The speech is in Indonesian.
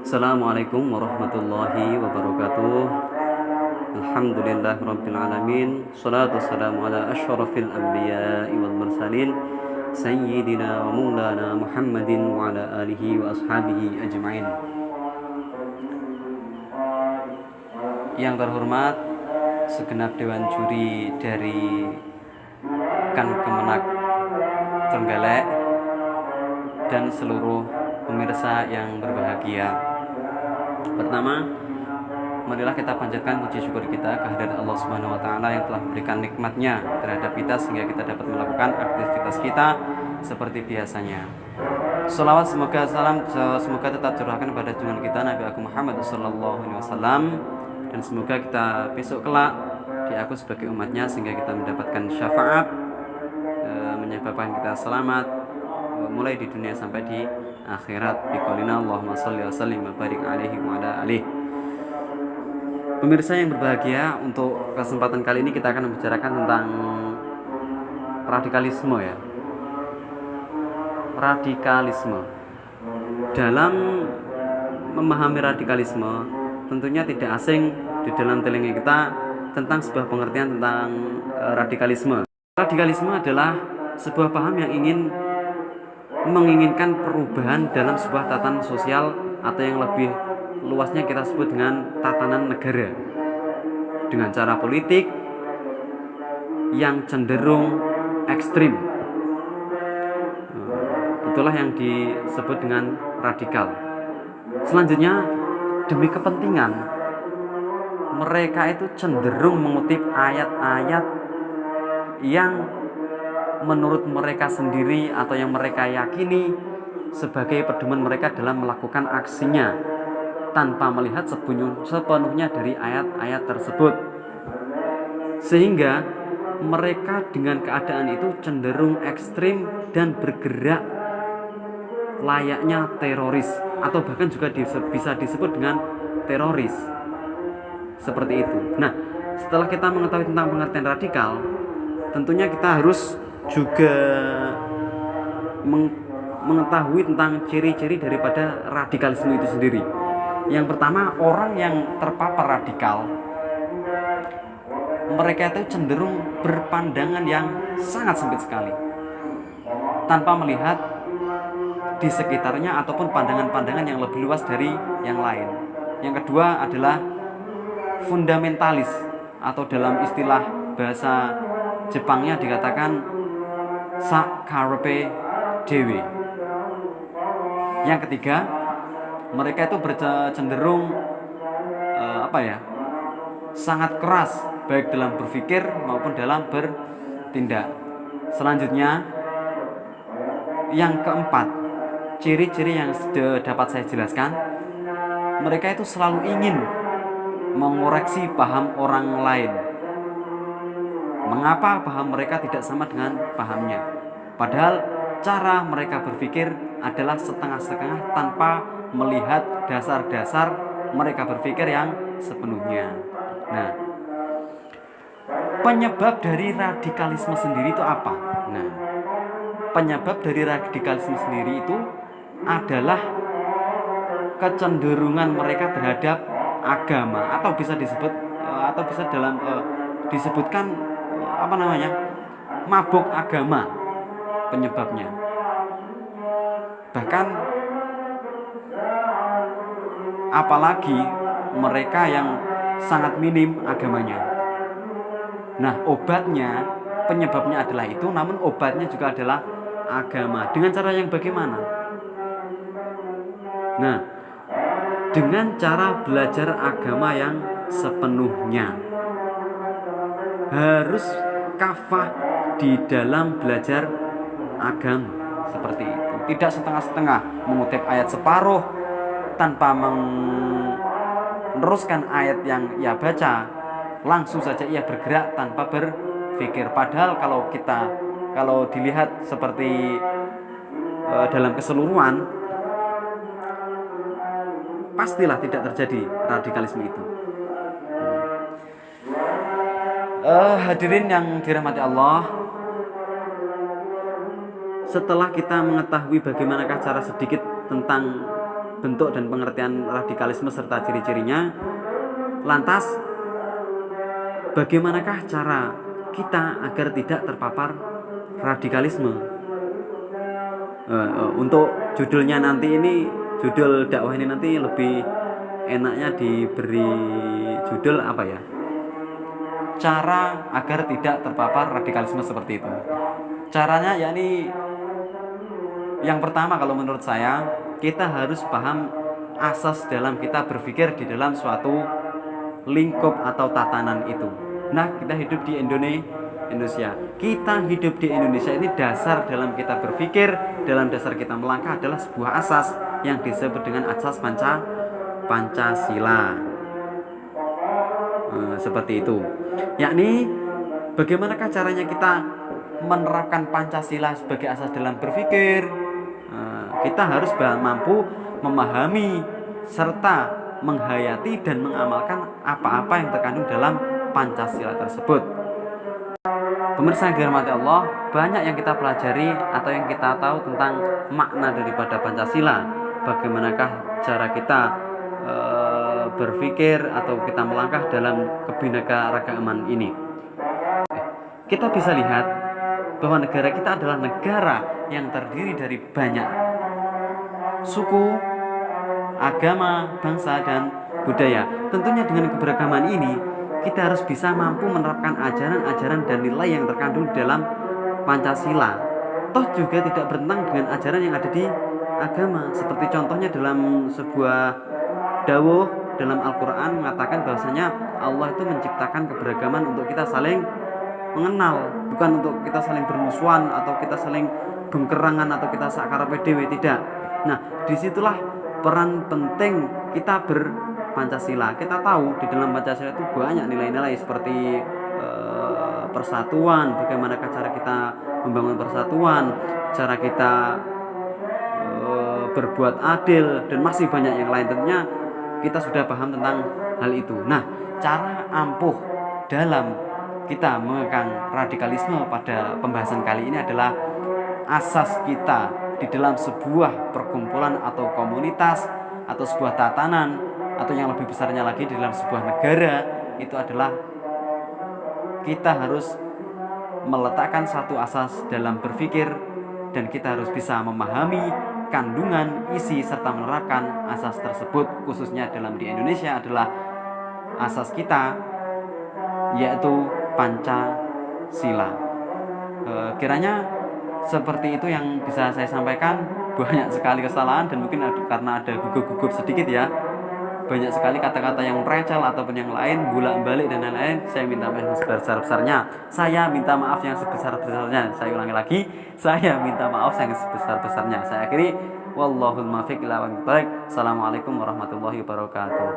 Assalamualaikum warahmatullahi wabarakatuh. Alhamdulillahirabbil alamin. Shalatu wassalamu ala asyrafil anbiya'i wal mursalin sayyidina wa maulana Muhammadin wa ala alihi wa ashabihi ajmain. Yang terhormat segenap dewan juri dari Kemenak Trenggalek dan seluruh pemirsa yang berbahagia. Pertama, marilah kita panjatkan puji syukur kita kehadirat Allah Subhanahu wa taala yang telah memberikan nikmatnya terhadap kita sehingga kita dapat melakukan aktivitas kita seperti biasanya. Shalawat semoga tetap curahkan kepada junjungan kita Nabi Agung Muhammad sallallahu alaihi wasallam, dan semoga kita besok kelak diaku sebagai umatnya sehingga kita mendapatkan syafaat, menyebabkan kita selamat mulai di dunia sampai di akhirat. Biqaulina Allahumma sholli wa sallim wa barik alaihi wa ala alihi. Pemirsa yang berbahagia, untuk kesempatan kali ini kita akan membicarakan tentang radikalisme ya. Radikalisme. Dalam memahami radikalisme, tentunya tidak asing di dalam telinga kita tentang sebuah pengertian tentang radikalisme. Radikalisme adalah sebuah paham yang menginginkan perubahan dalam sebuah tatanan sosial, atau yang lebih luasnya kita sebut dengan tatanan negara, dengan cara politik yang cenderung ekstrim. Itulah yang disebut dengan radikal. Selanjutnya, demi kepentingan, mereka itu cenderung mengutip ayat-ayat yang menurut mereka sendiri atau yang mereka yakini sebagai pedoman mereka dalam melakukan aksinya, tanpa melihat sepenuhnya dari ayat-ayat tersebut. Sehingga mereka dengan keadaan itu cenderung ekstrim dan bergerak layaknya teroris, atau bahkan juga bisa disebut dengan teroris. Seperti itu. Nah, setelah kita mengetahui tentang pengertian radikal, tentunya kita harus juga mengetahui tentang ciri-ciri daripada radikalisme itu sendiri. Yang pertama, orang yang terpapar radikal, mereka itu cenderung berpandangan yang sangat sempit sekali, tanpa melihat di sekitarnya ataupun pandangan-pandangan yang lebih luas dari yang lain. Yang kedua adalah fundamentalis, atau dalam istilah bahasa Jepangnya dikatakan sak karepe dewe. Yang ketiga, mereka itu cenderung sangat keras baik dalam berpikir maupun dalam bertindak. Selanjutnya, yang keempat, ciri-ciri yang dapat saya jelaskan, mereka itu selalu ingin mengoreksi paham orang lain. Mengapa paham mereka tidak sama dengan pahamnya? Padahal cara mereka berpikir adalah setengah-setengah tanpa melihat dasar-dasar mereka berpikir yang sepenuhnya. Nah, penyebab dari radikalisme sendiri itu apa? Nah, penyebab dari radikalisme sendiri itu adalah kecenderungan mereka terhadap agama, atau bisa disebut disebutkan mabuk agama penyebabnya. Bahkan apalagi mereka yang sangat minim agamanya. Nah, penyebabnya adalah itu, namun obatnya juga adalah agama. Dengan cara yang bagaimana? Nah, dengan cara belajar agama yang sepenuhnya. Harus kafah di dalam belajar agama, seperti itu. Tidak setengah-setengah mengutip ayat separuh tanpa meneruskan ayat yang ia baca, langsung saja ia bergerak tanpa berpikir. Padahal kalau dilihat seperti dalam keseluruhan, pastilah tidak terjadi radikalisme itu. Hadirin yang dirahmati Allah, setelah kita mengetahui bagaimanakah cara sedikit tentang bentuk dan pengertian radikalisme serta ciri-cirinya. Lantas, bagaimanakah cara kita agar tidak terpapar radikalisme? Untuk judulnya nanti ini, judul dakwah ini nanti lebih enaknya diberi judul apa ya? Cara agar tidak terpapar radikalisme seperti itu. Caranya yakni yang pertama, kalau menurut saya, kita harus paham asas dalam kita berpikir di dalam suatu lingkup atau tatanan itu. Nah, kita hidup di Indonesia. Kita hidup di Indonesia ini, dasar dalam kita berpikir, dalam dasar kita melangkah adalah sebuah asas yang disebut dengan asas Pancasila. Seperti itu. Yakni bagaimanakah caranya kita menerapkan Pancasila sebagai asas dalam berpikir? Kita harus mampu memahami serta menghayati dan mengamalkan apa-apa yang terkandung dalam Pancasila tersebut. Pemirsa yang dirahmati Allah, banyak yang kita pelajari atau yang kita tahu tentang makna daripada Pancasila. Bagaimanakah cara kita berpikir atau kita melangkah dalam kebinekaragaman ini. Kita bisa lihat bahwa negara kita adalah negara yang terdiri dari banyak suku, agama, bangsa, dan budaya. Tentunya dengan keberagaman ini, kita harus bisa mampu menerapkan ajaran-ajaran dan nilai yang terkandung di dalam Pancasila. Toh juga tidak bertentangan dengan ajaran yang ada di agama. Seperti contohnya dalam sebuah dawuh dalam Al-Quran mengatakan bahwasanya Allah itu menciptakan keberagaman untuk kita saling mengenal, bukan untuk kita saling bermusuhan atau kita saling bengkerangan atau kita sakarape dhewe, tidak. Nah, disitulah peran penting kita berpancasila. Kita tahu di dalam Pancasila itu banyak nilai-nilai seperti persatuan, bagaimana cara kita membangun persatuan, cara kita berbuat adil, dan masih banyak yang lain. Tentunya kita sudah paham tentang hal itu. Nah, cara ampuh dalam kita mengekang radikalisme pada pembahasan kali ini adalah asas kita di dalam sebuah perkumpulan atau komunitas atau sebuah tatanan atau yang lebih besarnya lagi di dalam sebuah negara, itu adalah kita harus meletakkan satu asas dalam berpikir, dan kita harus bisa memahami kandungan, isi, serta menerapkan asas tersebut. Khususnya dalam di Indonesia adalah asas kita, yaitu Pancasila. Kiranya seperti itu yang bisa saya sampaikan. Banyak sekali kesalahan dan mungkin karena ada gugup-gugup sedikit ya, banyak sekali kata-kata yang recel ataupun yang lain, bolak-balik dan lain-lain. Saya minta maaf yang sebesar-besarnya. Saya minta maaf yang sebesar-besarnya. Saya ulangi lagi, saya minta maaf yang sebesar-besarnya. Saya akhiri, wallahul muwaffiq ila aqwamit thoriq. Assalamualaikum warahmatullahi wabarakatuh.